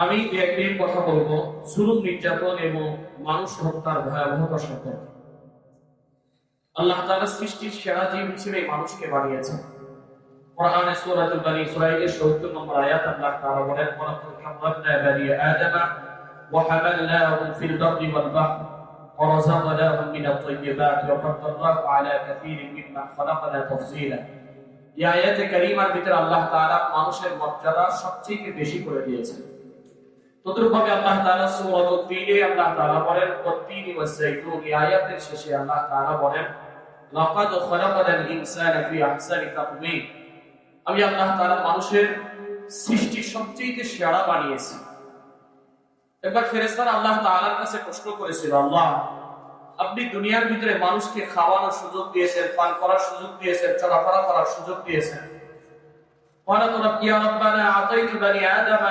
আমি একদিন কথা বলবো জুলুম নির্যাতন এবং মানুষ হত্যার ভয়াবহতা সম্পর্কে। আল্লাহ তাআলা সৃষ্টির সেরা জীব হিসেবে মানুষকে বানিয়েছেন। কোরআনে সূরাতুল বনী ইসরাঈলের ৭০ নম্বর আয়াত আল্লাহ তাআলা বলেন, ওয়ালাকাদ কাররামনা বানী আদম ওয়া হামালনাহুম ফিল বাররি ওয়াল বাহর ওয়া রাযাকনাহুম মিনাত তাইয়্যিবাতি ওয়া ফাদ্দালনাহুম আলা কাসীরিন মিম্মান খালাকনা তাফসীলা। এই আয়াতে কারীমার ভিতরে আল্লাহ তাআলা মানুষের মর্যাদা সবচেয়ে বেশি করে দিয়েছেন। তদ্রুপভাবে আল্লাহ তাআলা সূরাতুত তিনে আল্লাহ তাআলা বলেন, ওয়াত-তিনি ওয়াজ-যাইতুন। এই আয়াতের শেষে আল্লাহ তাআলা বলেন, লাকাদ খালাকনাল ইনসানা ফি আহসানি তাকওয়ীম। আমি আল্লাহ তাআলা মানুষের সৃষ্টি সবচেয়ে সেরা বানিয়েছি। একবার ফেরেশতারা আল্লাহ তাআলার কাছে প্রশ্ন করেছিল, আল্লাহ, আপনি দুনিয়ার ভিতরে মানুষকে খাওয়ানোর সুযোগ দিয়েছেন, পান করার সুযোগ দিয়েছেন, চলাফেরা করার সুযোগ দিয়েছেন। قالت رب يا ربنا أعطيت بني آدم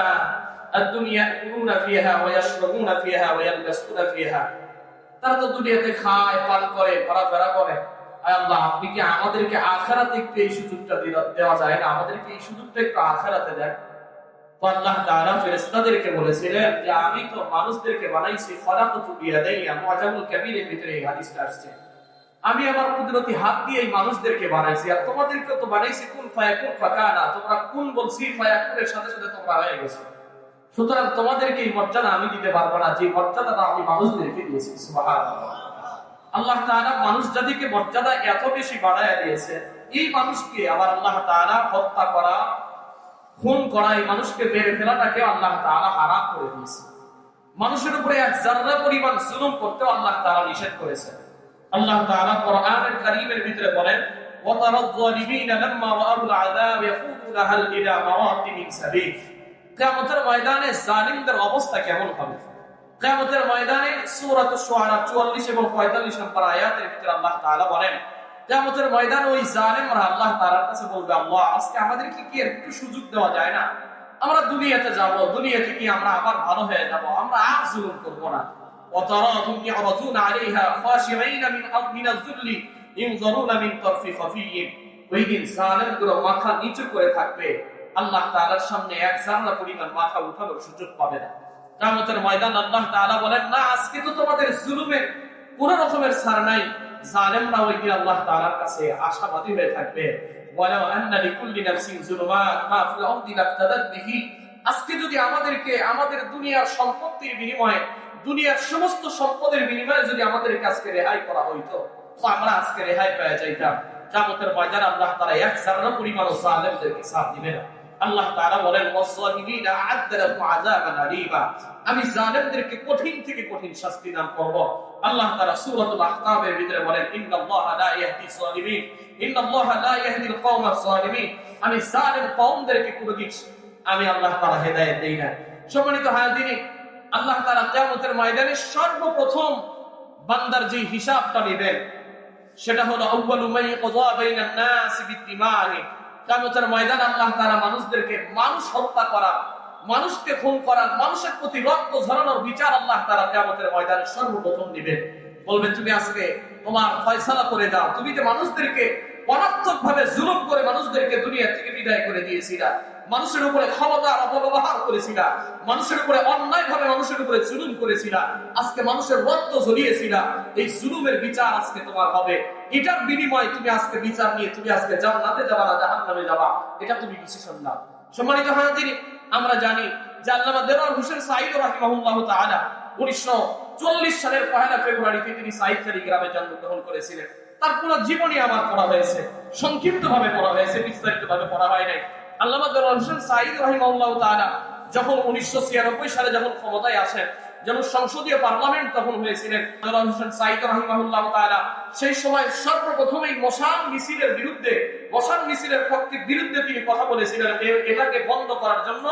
الدنيا يأكلون فيها ويشربون فيها ويلبسون فيها। তারা তো দুনিয়াতে খায়, পান করে, ঘোরাফেরা করে। আয় আল্লাহ, আপনি কি আমাদেরকে আখিরাতে একটু এই সুযোগটা দেওয়া যায় না? আমাদেরকে এই সুযোগটা একটু আখিরাতে দেন। তো আল্লাহ তাআলা ফেরেশতাদেরকে বলেছিলেন যে আমি তো মানুষদেরকে বানাইছি খলাকতু বিয়াদাইয়া। মুআজামুল কাবীরের ভিতরে এই হাদিসটা আসছে। আমি আমার কুদরতি হাত দিয়ে এই মানুষদেরকে বানাইছি, আর তোমাদেরকে তো বানাইছি কুন ফায়াকুন ফাকানা। তোমরা কুন বলছি, ফায়াকুনের সাথে সাথে তোমরা হয়ে গেছো। সুতরাং তোমাদেরকে এই মর্যাদা আমি দিতে পারবো না, যে মর্যাদাটা আমি মানুষদেরকে দিয়েছি। সুবহানাল্লাহ। আল্লাহ তাআলা মানুষ জাতিকে মর্যাদা এত বেশি বাড়ায়া দিয়েছে, এই মানুষকে আবার আল্লাহ তাআলা হত্যা করা, খুন করা, এই মানুষকে মেরে ফেলাটাকে আল্লাহ তাআলা হারাম করে দিয়েছে। মানুষের উপরে এক যাররা পরিমাণ জুলুম করতেও আল্লাহ তাআলা নিষেধ করেছেন। আল্লাহ তাআলা কোরআনুল কারীমের ভিতরে বলেন, ওয়া তারায যালিমিনা লাম্মা রাআউল আযাব ইয়াকুলুনা হাল ইলা মারাতিন মিন সাবিল। কিয়ামতের ময়দানে জালিমদের অবস্থা কেমন হবে? কিয়ামতের ময়দানে সূরাতুশ শুআরা 44 এবং 45 নম্বর আয়াতের ভিতরে আল্লাহ তাআলা বলেন, কিয়ামতের ময়দানে ওই জালিমরা আল্লাহ তাআলার কাছে বলবে, আল্লাহ, আজকে আমাদেরকে কি একটু সুযোগ দেওয়া যায় না? আমরা দুনিয়াতে যাব, দুনিয়াতে কি আমরা আবার ভালো হয়ে যাব, আমরা আর জুলুম করব না। وتراهم يعرضون عليها خاشعين من الذل ينظرون من طرف خفي। ওই দিন জালেমগুলো মাথা নিচু করে থাকবে, আল্লাহ তাআলার সামনে এক জাররা পরিমাণ মাথা উঠানোর সুযোগ পাবে না। কিয়ামতের ময়দান আল্লাহ তাআলা বলেন, না, আজকে তো তোমাদের জুলুমের কোন রকমের ছাড় নাই। জালেমরা ওই দিন আল্লাহ তাআলার কাছে আশাবাদী হয়ে থাকবে, ওয়ালাউ আন্না লিকুল্লি নাফসিন যুলুমাত মা ফিল আরদি লাফতাদাত বিহি। আজকে যদি আমাদেরকে আমাদের দুনিয়ার সম্পত্তির বিনিময়ে, দুনিয়ার সমস্ত সম্পদের বিনিময়ে যদি আমাদেরকে আজকে রেহাই করা হইতো, তো আমরা আজকে রেহাই পেয়ে যাইতাম। কিয়ামতের ময়দানে আল্লাহ তাআলা এক যাররা পরিমাণ জালেমদেরকে ছাড় দিবে না। আল্লাহ তাআলা বলেন, ওয়াস-সালিমিনা আ'আদ্দা লাহুম আযাবান আলীমা। আমি জালেমদেরকে কঠিন থেকে কঠিন শাস্তি দান করব। আল্লাহ তাআলা সূরাতুল আহকামের ভিতরে বলেন, ইন্নাল্লাহা লা ইয়াহদি সালিমিন, ইন্নাল্লাহা লা ইয়াহদিল কওমাস সালিমিন। আমি জালেম কওমদেরকে কোনদিন আমি আল্লাহ তাআলা হেদায়েত দেই না। সম্মানিত হাজিরিন, আল্লাহ তাআলা কিয়ামতের ময়দানে সর্বপ্রথম বান্দার যে হিসাবটা নেবেন, সেটা হলো আউয়ালু মান ইয়াকযা বাইনান নাস বিদ্দিমাহি। কিয়ামতের ময়দানে আল্লাহ তাআলা মানুষদেরকে মানুষ হত্যা করা, মানুষকে খুন করা, মানুষের প্রতি রক্ত ঝরানোর বিচার আল্লাহ তাআলা কিয়ামতের ময়দানে সর্বপ্রথম নেবেন। বলবে, তুমি আজকে তোমার ফয়সালা করে দাও। তুমি যে মানুষদেরকে অনর্থকভাবে জুলুম করে মানুষদেরকে দুনিয়া থেকে বিদায় করে দিয়েছিলা, মানুষের উপরে ক্ষমতার অপব্যবহার করেছিলা, মানুষের উপরে অন্যায়ভাবে মানুষের উপরে জুলুম করেছিলা, আজকে মানুষের রক্ত ঝরিয়েছিলা, এই জুলুমের বিচার আজকে তোমার হবে। এটার বিনিময়ে তুমি আজকে বিচার নিয়ে তুমি আজকে জান্নাতে যাবা না জাহান্নামে যাবা, এটা তুমি ডিসিশন নাও। সম্মানিত হাজিরিন, আমরা জানি যে আল্লামা দেওয়ার হোসেন সাঈদ রাহিমাহুল্লাহ তাআলা 1940 সালের 1 ফেব্রুয়ারিতে তিনি সাঈদখালী গ্রামে জন্মগ্রহণ করেছিলেন। তার পুরো জীবনী আমার পড়া হয়েছে, সংক্ষিপ্তভাবে পড়া হয়েছে, বিস্তারিতভাবে পড়া হয় নাই। আল্লামা দেওয়ার হোসেন সাঈদ রাহিমাহুল্লাহ তাআলা যখন 1996 সালে যখন ক্ষমতায় আসেন, যখন সংসদীয় পার্লামেন্ট তখন হয়েছিলেন, দেওয়ার হোসেন সাঈদ রাহিমাহুল্লাহ তাআলা সেই সময় সর্বপ্রথমেই মশাল মিছিলের বিরুদ্ধে, মশাল মিছিলের পক্ষে বিরুদ্ধে তিনি কথা বলেছিলেন। এটাকে বন্ধ করার জন্য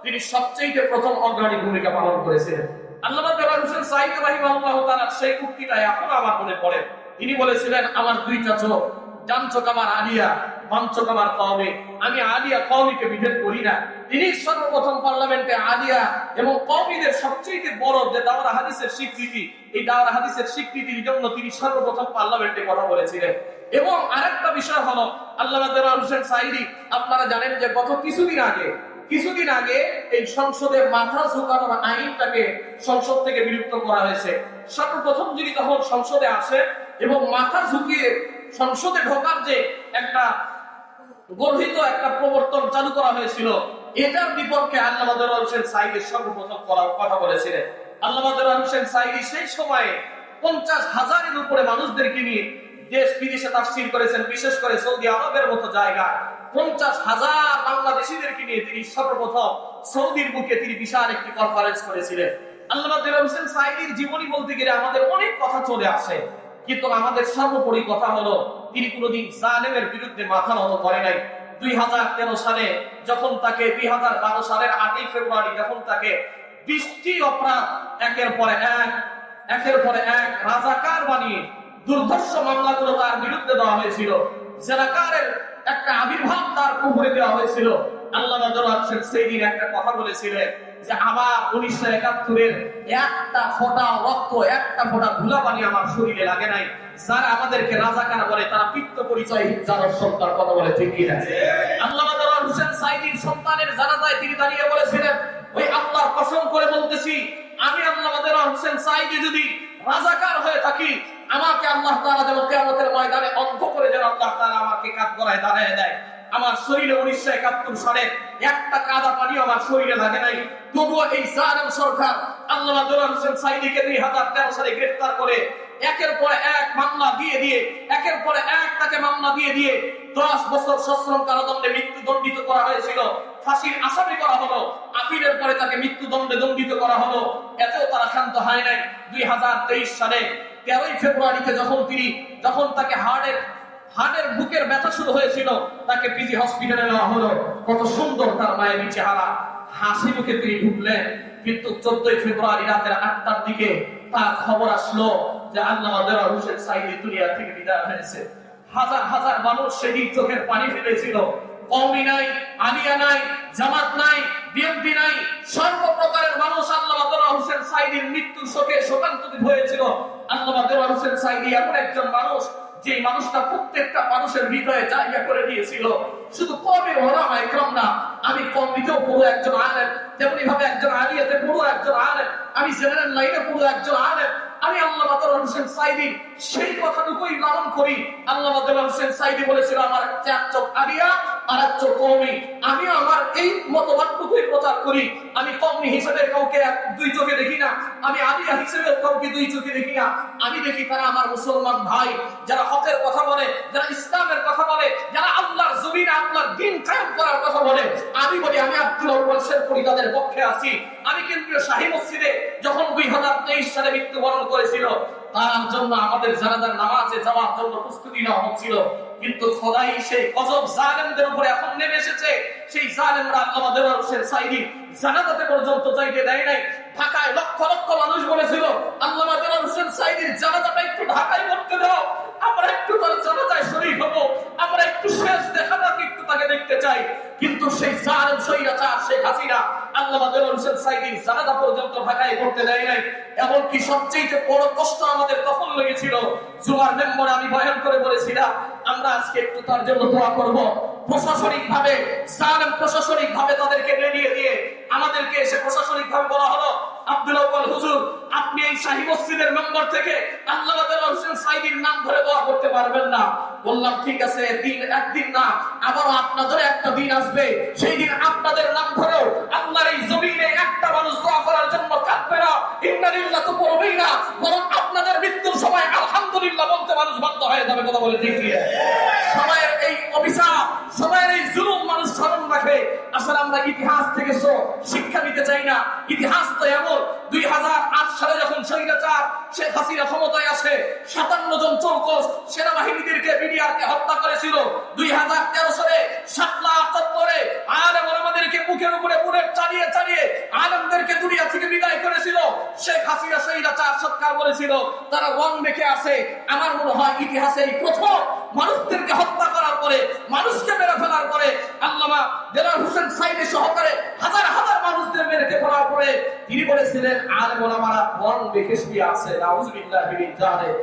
তিনি সবচেয়ে প্রথম অগ্রণী ভূমিকা পালন করেছিলেন। আল্লামা দেওয়ার হোসেন সাঈদ রাহিমাহুল্লাহ তাআলা সেই উক্তিটা এখন আমার মনে পড়ে। তিনি বলেছিলেন, আমার দুইটা চোখ, ডান চোখ আমার আলিয়া, বাম চোখ আমার কওমি। আমি আলিয়া কওমিকে বিভেদ করি না। তিনি সর্বপ্রথম পার্লামেন্টে আলিয়া এবং কওমিদের সবচেয়ে বড় যে দাওরা হাদিসের স্বীকৃতি, এই দাওরা হাদিসের স্বীকৃতির জন্য তিনি সর্বপ্রথম পার্লামেন্টে কথা বলেছিলেন। এবং আরেকটা বিষয় হলো, আল্লামা দেওয়ার হোসেন সাঈদী, আপনারা জানেন যে গত কিছুদিন আগে কিছুদিন আগে এই সংসদে মাথা ঝুঁকানোর আইনটাকে সংসদ থেকে বিলুপ্ত করা হয়েছে। সর্বপ্রথম যিনি তখন সংসদে আসে এবং মাথা ঝুঁকিয়ে সংসদে ঢোকার যে একটা গর্হিত একটা প্রবর্তন চালু করা হয়েছিল, এটার বিপক্ষে আল্লামা দেওয়ান হোসেন সাঈদী সর্বপ্রথম কথা বলেছিলেন। আল্লামা দেওয়ান হোসেন সাঈদী সেই সময়ে 50,000-এর উপরে মানুষদেরকে নিয়ে দেশ বিদেশে তাফসীর করেছেন, বিশেষ করে সৌদি আরবের মতো জায়গায় 50,000 বাংলাদেশীদেরকে নিয়ে তিনি সর্বপ্রথম সৌদির বুকে তিনি বিশাল একটি কনফারেন্স করেছিলেন। আল্লামা দেওয়ান হোসেন সাঈদীর জীবনী বলতে গেলে আমাদের অনেক কথা চলে আসে, কিন্তু আমাদের সর্বোপরি কথা হলো তিনি কোনোদিন জালেমের বিরুদ্ধে মাথা নত করে নাই। 2013 সালে যখন তাকে 2012 সালের 8 ফেব্রুয়ারি যখন তাকে 20টি অপরাধ একের পর এক রাজাকার বানিয়ে দুর্ধর্ষ মামলাগুলো তার বিরুদ্ধে দেওয়া হয়েছিল, জেনাকারের একটা আবির্ভাব তার উপরে দেওয়া হয়েছিল, আল্লামা দেওয়ান হোসেন সাঈদী একটা কথা বলেছিলেন যে আমার 1971-এর একটা ফোঁটা রক্ত, একটা ফোঁটা ধুলাবালি আমার শরীরে লাগে নাই। যারা আমাদেরকে রাজাকার বলে তারা পিত্ত পরিচয় জানার সন্তান, কথা বলে ঠিক কিনা? আল্লামা দেওয়ান হোসেন সাঈদীর সন্তানের জানাজায় তিনি দাঁড়িয়ে বলেছিলেন, ওই আল্লাহর কসম করে বলতেছি, আমি আল্লামা দেওয়ান হোসেন সাঈদী যদি রাজাকার হয়ে থাকি, আমাকে আল্লাহ তাআলা যেন কিয়ামতের ময়দানে অন্ধ করে যেন আল্লাহ তাআলা আমাকে কাঠগড়ায় দাঁড়ায় দেয়। আমার শরীরে 1971 সালে একটা কাদা পানি আমার শরীরে লাগে নাই, তবুও এই জালেম সরকার আল্লামা দেওয়ান হোসেন সাঈদীকে 2013 সালে গ্রেফতার করে একের পর এক মামলা দিয়ে একের পর এক তাকে মামলা দিয়ে 10 বছর সশ্রম কারাদণ্ডে মৃত্যুদণ্ডিত করা হয়েছিল, ফাঁসির আসামি করা হলো, আপিলের পরে তাকে মৃত্যুদণ্ডে দণ্ডিত করা হলো। এতেও তারা শান্ত হয় নাই। 2023 সালে 13 ফেব্রুয়ারিতে যখন তাকে হার্টের বুকের ব্যথা শুরু হয়েছিল, তাকে পিজি হসপিটালে নেওয়া হলো। কত সুন্দর তার মায়ের চেহারা, হাসি মুখে তিনি ঢুকলেন। কিন্তু 14 ফেব্রুয়ারি রাতের 8টার দিকে তার খবর আসলো যে আল্লামা দেওয়ান হোসেন সাঈদী দুনিয়া থেকে বিদায় হয়েছে। হাজার হাজার মানুষ সেদিন চোখের পানি ফেলেছিল। কওমি নাই, আলিয়া নাই, জামাত নাই, বিএনপি নাই, সর্বপ্রকারের মানুষ আল্লামা দেওয়ান হোসেন সাঈদীর মৃত্যুর শোকে শোকান্তিত হয়েছিল। আল্লামা দেওয়ান হোসেন সাঈদী এমন একজন মানুষ, যে মানুষটা প্রত্যেকটা মানুষের হৃদয়ে জায়গা করে দিয়েছিল। শুধু কওমের ওলামা ইকরাম না, আমি কওমিতেও পুরো একজন আলেম, যেমনি ভাবে একজন আলিয়াতে পুরো একজন আলেম, আমি জেনারেল লাইনে পুরো একজন আলেম। আমি আল্লামা দেওয়ান হোসেন সাঈদী সেই কথাটুকুই লালন করি। আল্লামা দেওয়ান হোসেন সাঈদী বলেছিল, আমার এক চোখ আলিয়া আর এক চোখ কওমি, আমি আমার এই মতবাদটুকুই প্রচার করি। আমি কওমি হিসেবে কাউকে দুই চোখে দেখি না, আমি আলিয়া হিসেবে কাউকে দুই চোখে দেখি না। আমি দেখি তারা আমার মুসলমান ভাই, যারা হকের কথা বলে, যারা ইসলামের কথা বলে, যারা আল্লাহর জমিনে আল্লাহর দ্বীন কায়েম করার কথা বলে। আমি বলি, আমি আব্দুল আউয়াল শেরপুরি তাদের পক্ষে আছি। আমি কেন্দ্রীয় শাহী মসজিদে যখন 2023 সালে মৃত্যুবরণ করেছিল, তার জন্য আমাদের জানাজার নামাজে যাওয়ার জন্য প্রস্তুতি নেওয়া হচ্ছিল। কিন্তু খোদাই সেই গজব জালেমদের উপরে এখন নেমে এসেছে। সেই জালেমরা আল্লামা দেওয়ান হোসেন সাঈদী জানাজাতে পর্যন্ত যাইতে দেয় নাই। ঢাকায় লক্ষ লক্ষ মানুষ বলেছিল, আল্লামা দেওয়ান হোসেন সাঈদীর জানাজাটা একটু ঢাকায় করতে দাও, আমরা একটু তার জানাজায় শরীক হব, আমরা একটু শেষ দেখাটাকে একটু তাকে দেখতে চাই। কিন্তু সেই জালেম স্বৈরাচার শেখ হাসিনা আল্লামা দেওয়ান হোসেন সাঈদীর জানাজা পর্যন্ত ঢাকায় করতে দেয় নাই। এমনকি সবচেয়ে বড় কষ্ট আমাদের তখন লেগেছিল, জুমার মেম্বরে আমি বয়ান করে বলেছিলাম, আমরা আজকে একটু তার জন্য দোয়া করব। প্রশাসনিক ভাবে জালেম প্রশাসনিক ভাবে তাদেরকে বেরিয়ে দিয়ে আমাদেরকে এসে প্রশাসনিক ভাবে বলা হলো, আব্দুল আউয়াল হুজুর, আপনি এই শাহী মসজিদের মেম্বার থেকে আল্লামা দেওয়ান হোসেন সাঈদীর নাম ধরে দোয়া করতে পারবেন না। বললাম, ঠিক আছে, একদিন না, আবারও আপনাদের একটা দিন আসবে, সেই দিন আপনাদের নাম ধরেও আল্লাহর এই জমিনে একটা মানুষ দোয়া করার জন্য কাঁদবে না, ইন্নালিল্লাহ তো পড়বেই না, বরং আপনাদের মৃত্যুর সময় আলহামদুলিল্লাহ বলতে মানুষ বাধ্য হয়ে যাবে। কথা বলে ঠিক দিয়ে সময়ের এই অভিশাপ, সময়ের এই জুলুম মানুষ স্মরণ রাখে। আসলে আমরা ইতিহাস থেকে শিক্ষা নিতে চাই না। ইতিহাস তো এমন, 2008 সালে যখন স্বৈরাচার শেখ হাসিনা ক্ষমতায় আসে, 57 জন চৌকস সেনাবাহিনীদেরকে বিডিআরকে হত্যা করেছিল। 2013 সালে শাপলা চত্বরে আলেম ওলামাদেরকে মুখের উপরে বুলেট চালিয়ে আলেমদেরকে দুনিয়া থেকে বিদায় করেছিল। শেখ হাসিনা স্বৈরাচার সরকার বলেছিল তারা রং মেখে আছে। আমার মনে হয় ইতিহাসের প্রথম মানুষদেরকে হত্যা করার পরে, মানুষকে মেরে ফেলার পরে আল্লামা দেওয়ান হোসেন সাঈদী সহকারে হাজার হাজার মানুষদের মেরে ফেলার পরে তিনি বলেছিলেন, আলেম ওলামারা রং মেখে শুয়ে আছে। নাউজুবিল্লাহি মিন যালিক।